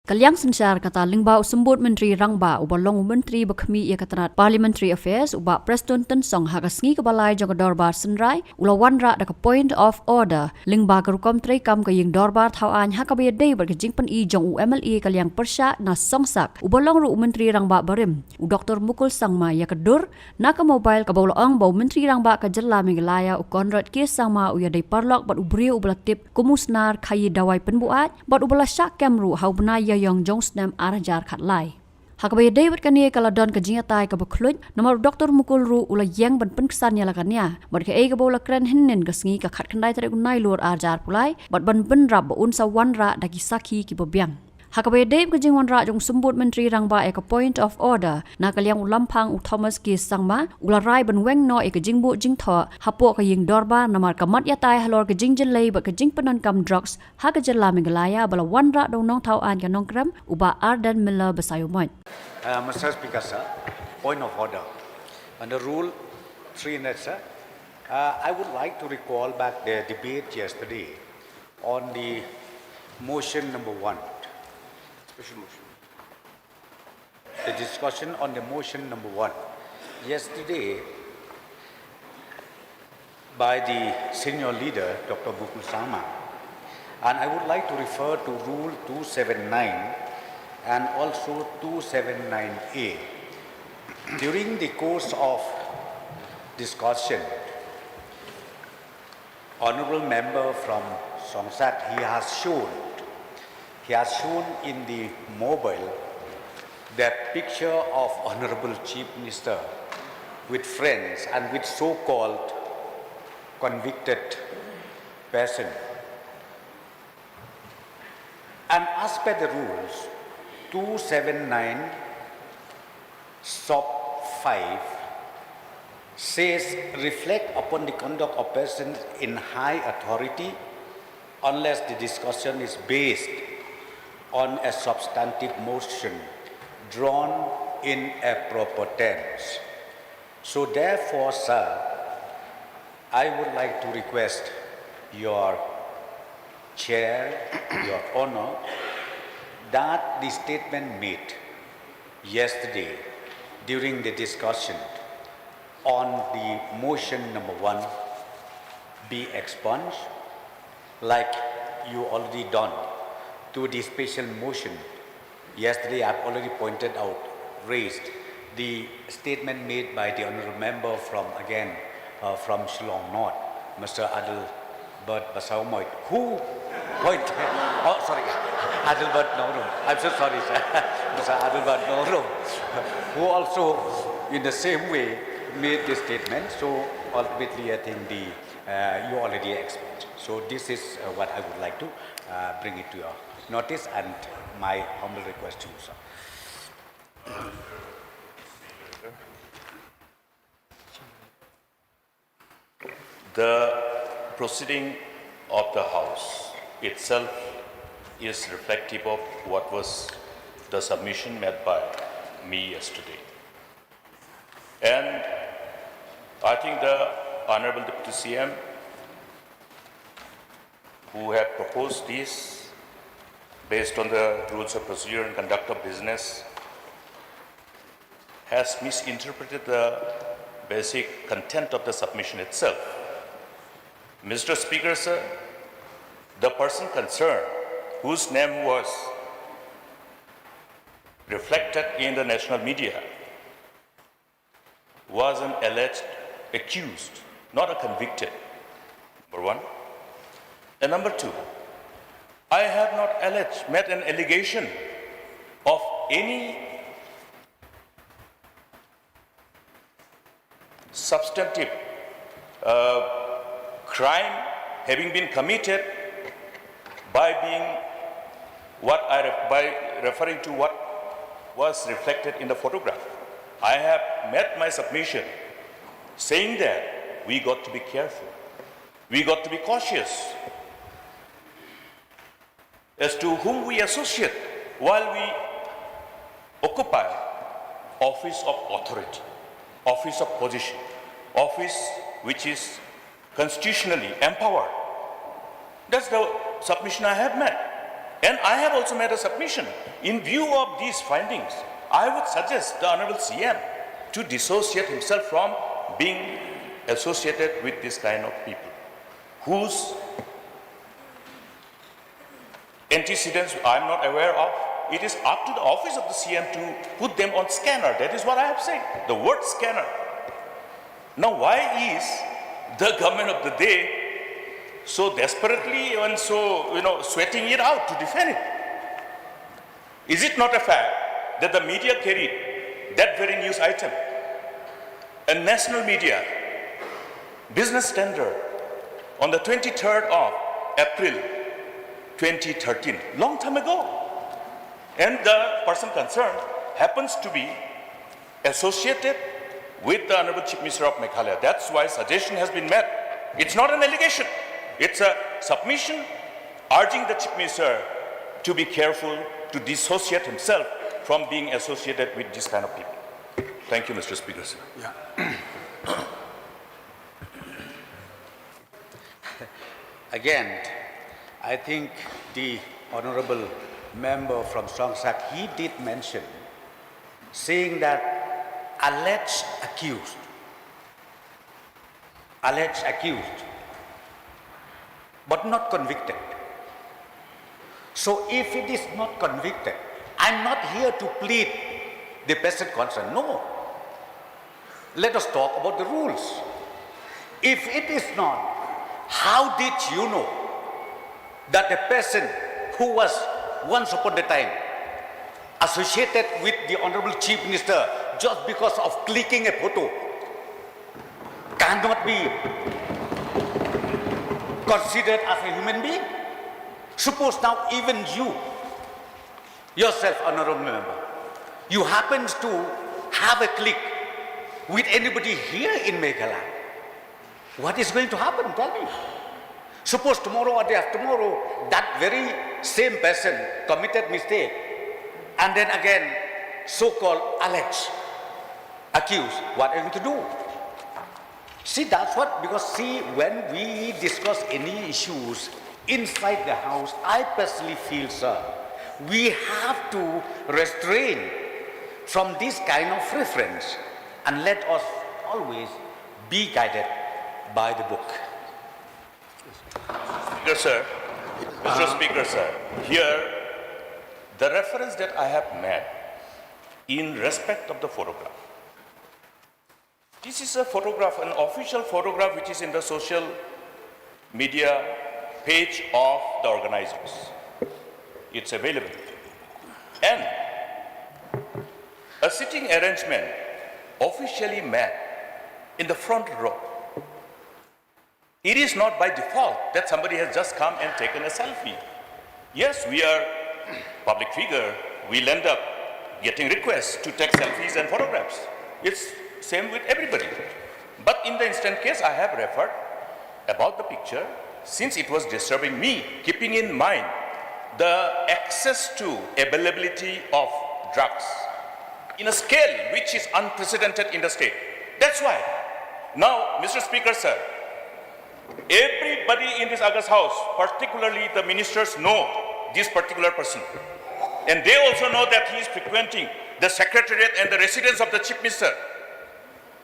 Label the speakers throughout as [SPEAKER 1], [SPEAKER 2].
[SPEAKER 1] Kalyang Sansar kata lingba usembut Menteri Rangba ubalong Menteri Bakmi ia katrat Parliamentary Affairs uba Preston Tensong hagasngi kebalai jong dorbar senrai ulawan ra da point of order lingba kerukom trekam ke ying dorbar thawan hakabe dei ber jingpyni jong UMLE Kalyang Persha na songsak ubalong ru Menteri Rangba barim u Dr Mukul sangma ya kedur na ke mobile ke bawlaong bau Menteri Rangba ke jela Meghalaya u konrad ke sangma u ya dei parlok bat ubrio ubelatip kumusnar khayi dawai penbuat bat ubala syak kamru hau benaya yang jongsnem arajar khat lai hakabe David kania kala don ke Ïatai ke beklut nomor Dr Mukul ru ula yang ban penksan ya lakania bad ke ke bola kren hinnen gasngi ka khat khandai tere gunai lur arajar pulai bad ban ben rab un sa wan ra dagi sakhi ki bobyang hakabe David ke jingwan ra jong sembut Menteri Rangba ke point of order na kalyang Lamphang u Thomas ki sangma ula rai ban Weng no ke jingbu jingtho hapo ke ying dorba namar kamat Ïatai halor ke jingjelei ba ke jingpenan kam drugs ha ke jela Meghalaya bala wan ra dong nong thau an ke nong kram uba Arden Miller besayumot
[SPEAKER 2] Mr. Speaker, sir, point of order. Under Rule 300, sir, I would like to recall back the debate yesterday on the motion number 1. Special motion. The discussion on the motion number 1. Yesterday, by the senior leader, Dr Mukul, and I would like to refer to Rule 279 and also 279A. During the course of discussion, Honourable Member from Songsat, he has shown in the mobile that picture of Honourable Chief Minister with friends and with so-called convicted person. And as per the rules, 279 sub 5 says reflect upon the conduct of persons in high authority unless the discussion is based on a substantive motion drawn in a proper tense. So therefore, sir, I would like to request your chair, your honor, that the statement made yesterday during the discussion on the motion number 1 be expunged like you already done to the special motion. Yesterday I've already pointed out, raised the statement made by the honourable member from from Shillong North, Mr. Adelbert Basaumoit, who Adelbert Norum. I'm so sorry, sir. Mr. Adelbert Norum, who also in the same way made this statement. So ultimately I think you already explained. So this is what I would like to bring it to your notice and my humble request to you, sir.
[SPEAKER 3] The proceeding of the House itself is reflective of what was the submission made by me yesterday. And I think the Honorable Deputy CM who had proposed this based on the rules of procedure and conduct of business has misinterpreted the basic content of the submission itself. Mr. Speaker, sir, the person concerned, whose name was reflected in the national media, was an alleged accused, not a convicted, number 1. And number 2, I have not made an allegation of any substantive crime having been committed by referring to what was reflected in the photograph. I have made my submission saying that we got to be careful, we got to be cautious as to whom we associate while we occupy office of authority, office of position, office which is constitutionally empowered. That's the submission I have made. And I have also made a submission. In view of these findings, I would suggest the Honorable CM to dissociate himself from being associated with this kind of people, whose antecedents I'm not aware of. It is up to the office of the CM to put them on scanner. That is what I have said, the word scanner. Now, why is the government of the day so desperately and so, sweating it out to defend it? Is it not a fact that the media carried that very news item, a national media, Business Standard, on the 23rd of April 2013, long time ago? And the person concerned happens to be associated with the Honorable Chief Minister of Meghalaya. That's why suggestion has been made. It's not an allegation. It's a submission urging the Chief Minister to be careful to dissociate himself from being associated with this kind of people. Thank you, Mr. Speaker, sir.
[SPEAKER 2] Yeah. Again, I think the Honorable Member from Songsak, he did mention, saying that alleged accused, but not convicted. So if it is not convicted, I'm not here to plead the person concerned. No. Let us talk about the rules. If it is not, how did you know that the person who was once upon a time associated with the Honorable Chief Minister just because of clicking a photo cannot be considered as a human being? Suppose now even you, yourself, Honorable Member, you happen to have a click with anybody here in Meghalaya. What is going to happen? Tell me. Suppose tomorrow or day after tomorrow, that very same person committed mistake and then again so-called alleged, accused. What are you going to do? See, that's what, because see, when we discuss any issues inside the house, I personally feel, sir, we have to restrain from this kind of reference and let us always be guided by the book.
[SPEAKER 3] Speaker, sir. Mr. Speaker, sir. Here, the reference that I have made in respect of the photograph. This is a photograph, an official photograph which is in the social media page of the organizers. It's available. And a sitting arrangement officially made in the front row. It is not by default that somebody has just come and taken a selfie. Yes, we are public figure. We'll end up getting requests to take selfies and photographs. It's same with everybody. But in the instant case, I have referred about the picture since it was disturbing me, keeping in mind the access to availability of drugs in a scale which is unprecedented in the state. That's why. Now, Mr. Speaker, sir, everybody in this August House, particularly the ministers, know this particular person. And they also know that he is frequenting the secretariat and the residence of the Chief Minister.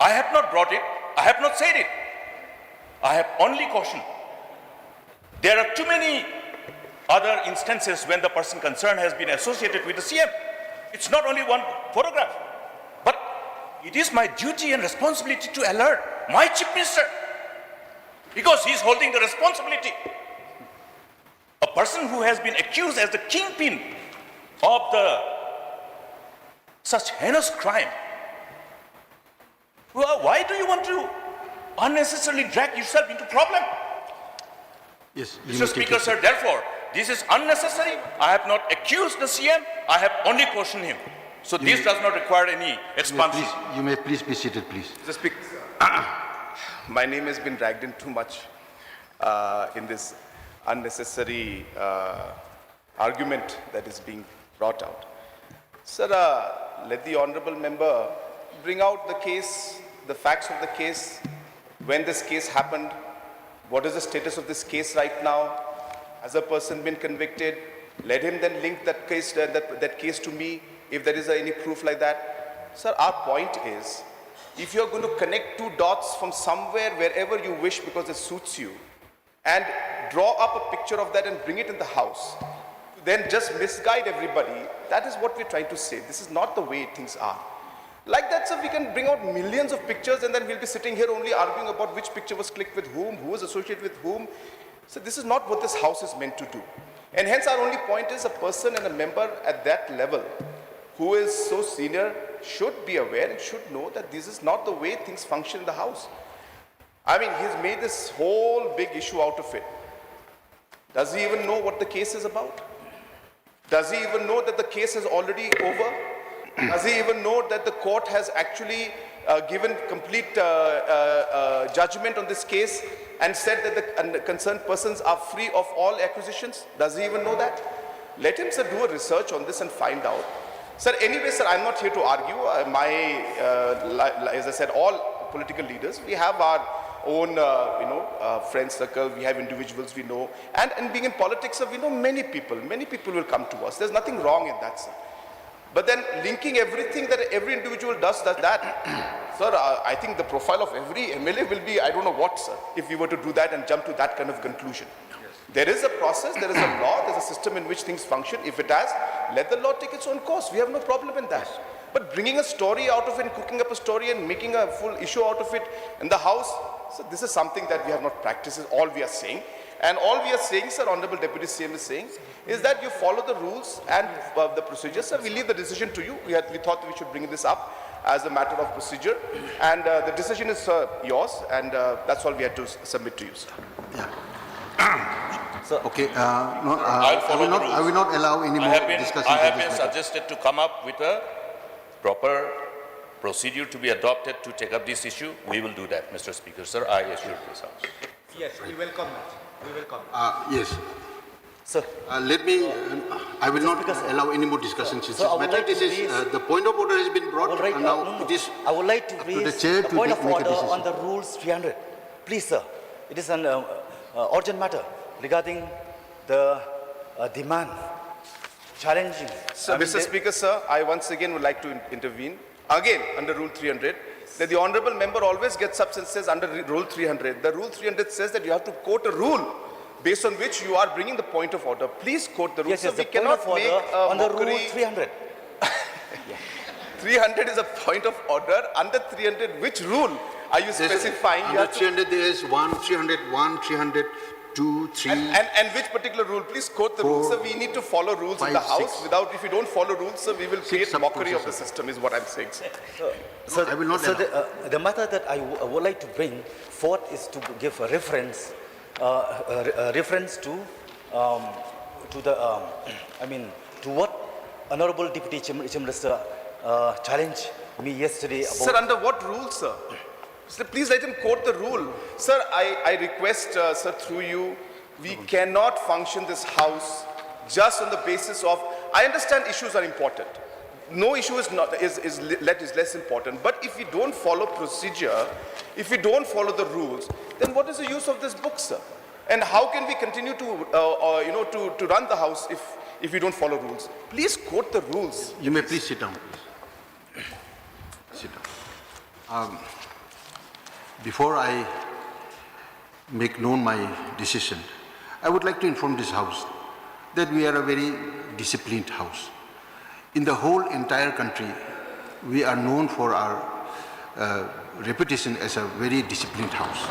[SPEAKER 3] I have not brought it. I have not said it. I have only cautioned. There are too many other instances when the person concerned has been associated with the CM. It's not only one photograph. But it is my duty and responsibility to alert my Chief Minister, because he is holding the responsibility. A person who has been accused as the kingpin of such heinous crime. Well, why do you want to unnecessarily drag yourself into problem?
[SPEAKER 4] Yes,
[SPEAKER 3] Mr. Speaker, sir, therefore, this is unnecessary. I have not accused the CM. I have only cautioned him. So this does not require any expansion.
[SPEAKER 4] You may please be seated, please.
[SPEAKER 5] Mr. Speaker, my name has been dragged in too much in this unnecessary argument that is being brought out. Sir, let the honorable member bring out the case, the facts of the case, when this case happened, what is the status of this case right now, has a person been convicted, Let him then link that case, that case to me if there is any proof like that. Sir, our point is, if you're going to connect two dots from somewhere, wherever you wish because it suits you, and draw up a picture of that and bring it in the house, then just misguide everybody, that is what we're trying to say. This is not the way things are. Like that, sir, we can bring out millions of pictures and then we'll be sitting here only arguing about which picture was clicked with whom, who was associated with whom. So this is not what this house is meant to do. And hence our only point is a person and a member at that level who is so senior should be aware and should know that this is not the way things function in the house. I mean, he's made this whole big issue out of it. Does he even know what the case is about? Does he even know that the case is already over? Does he even know that the court has actually given complete judgment on this case and said that the concerned persons are free of all accusations? Does he even know that? Let him, sir, do a research on this and find out. Sir, anyway, sir, I'm not here to argue. As I said, all political leaders, we have our own, friend circle, we have individuals we know. And being in politics, sir, we know many people will come to us. There's nothing wrong in that, sir. But then linking everything that every individual does that, sir, I think the profile of every MLA will be, I don't know what, sir, if we were to do that and jump to that kind of conclusion. Yes. There is a process, there is a law, there's a system in which things function. If it has, let the law take its own course. We have no problem in that. Yes. But bringing a story out of it, cooking up a story and making a full issue out of it in the house, so this is something that we have not practiced, is all we are saying. And all we are saying, sir, Honorable Deputy CM is saying, is that you follow the rules and the procedures. Sir, we leave the decision to you. We thought we should bring this up as a matter of procedure. And the decision is yours, and that's all we had to submit to you, sir.
[SPEAKER 4] Yeah. So, okay, I will not allow any more discussion.
[SPEAKER 3] I have been suggested to come up with a proper procedure to be adopted to take up this issue. We will do that, Mr. Speaker. Sir, I assure this House.
[SPEAKER 2] Yes, we welcome that. We welcome.
[SPEAKER 4] Yes.
[SPEAKER 6] Sir.
[SPEAKER 4] Let me, I will not allow any more discussion.
[SPEAKER 6] Sir, I would like to raise,
[SPEAKER 4] the point of order has been brought,
[SPEAKER 6] right,
[SPEAKER 4] and now it is
[SPEAKER 6] I would like to raise
[SPEAKER 4] the chair
[SPEAKER 6] the
[SPEAKER 4] to
[SPEAKER 6] point of
[SPEAKER 4] make
[SPEAKER 6] order
[SPEAKER 4] a decision.
[SPEAKER 6] on the rules 300. Please, sir. It is an urgent matter regarding the demand, challenging.
[SPEAKER 5] So, Mr. Speaker, sir, I once again would like to intervene, again, under Rule 300. That the honourable member always gets up and says under Rule 300. The Rule 300 says that you have to quote a rule based on which you are bringing the point of order. Please quote the rule.
[SPEAKER 6] Yes,
[SPEAKER 5] so we cannot make a
[SPEAKER 6] on the
[SPEAKER 5] mockery.
[SPEAKER 6] Rule 300.
[SPEAKER 5] 300 is a point of order. Under 300, which rule are you specifying?
[SPEAKER 4] Under 300 there is 301, 302, 3.
[SPEAKER 5] And which particular rule? Please quote the rules. So we need to follow rules in the House. Without, if you don't follow rules, so we will create mockery of the system, is what I'm saying, sir.
[SPEAKER 6] So,
[SPEAKER 4] I will not
[SPEAKER 6] so the matter that I would like to bring forth is to give a reference, to the, to what Honorable Deputy Chief Minister challenged me yesterday about.
[SPEAKER 5] Sir, under what rule, sir? Sir, please let him quote the rule. Sir, I request, sir, through you, we cannot function this House just on the basis of, I understand issues are important. No issue is less important. But if we don't follow procedure, if we don't follow the rules, then what is the use of this book, sir? And how can we continue to to run the House if we don't follow rules? Please quote the rules.
[SPEAKER 4] You may please sit down. Please. Sit down. Before I make known my decision, I would like to inform this House that we are a very disciplined House. In the whole entire country, we are known for our reputation as a very disciplined House.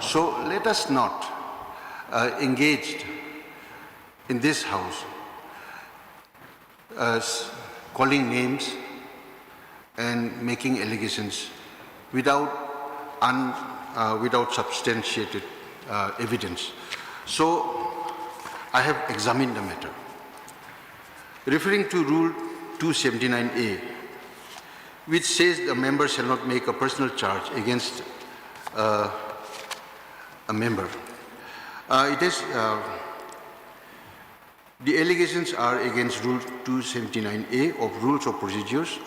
[SPEAKER 4] So let us not engage in this House calling names and making allegations without substantiated evidence. So I have examined the matter. Referring to Rule 279A, which says the member shall not make a personal charge against a member. The allegations are against Rule 279A of Rules of Procedures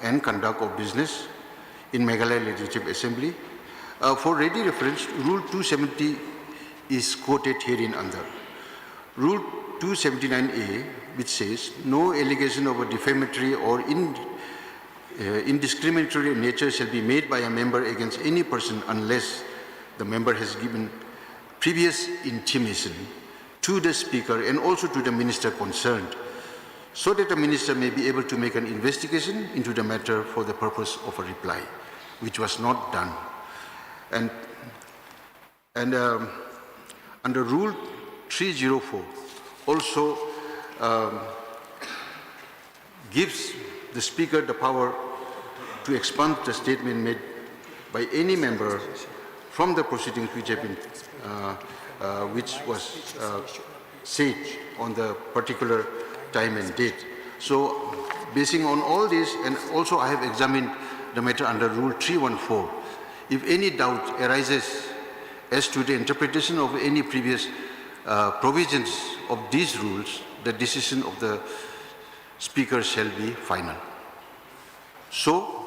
[SPEAKER 4] and Conduct of Business in Meghalaya Legislative Assembly. For ready reference, Rule 270 is quoted herein under. Rule 279A, which says, no allegation of a defamatory or indiscriminatory nature shall be made by a member against any person unless the member has given previous intimation to the speaker and also to the minister concerned, so that the minister may be able to make an investigation into the matter for the purpose of a reply, which was not done. And under Rule 304 also gives the speaker the power to expunge the statement made by any member from the proceedings which have been, which was said on the particular time and date. So, basing on all this, and also I have examined the matter under Rule 314. If any doubt arises as to the interpretation of any previous provisions of these rules, the decision of the speaker shall be final. So,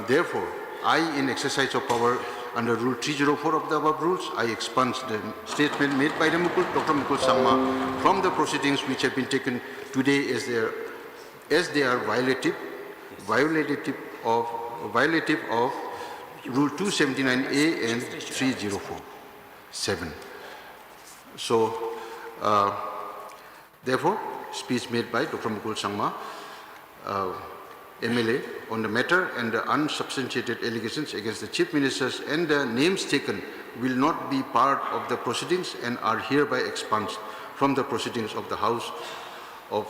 [SPEAKER 4] therefore, I, in exercise of power under Rule 304 of the above rules, I expunge the statement made by Dr Mukul Sangma from the proceedings which have been taken today as they are violative of Rule 279A and 304(7). So, therefore, speech made by Dr. Mukul Sangma, MLA, on the matter and the unsubstantiated allegations against the Chief Ministers and the names taken will not be part of the proceedings and are hereby expunged from the proceedings of the House of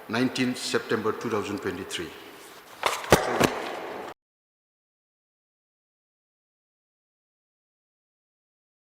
[SPEAKER 4] 19th September 2023. So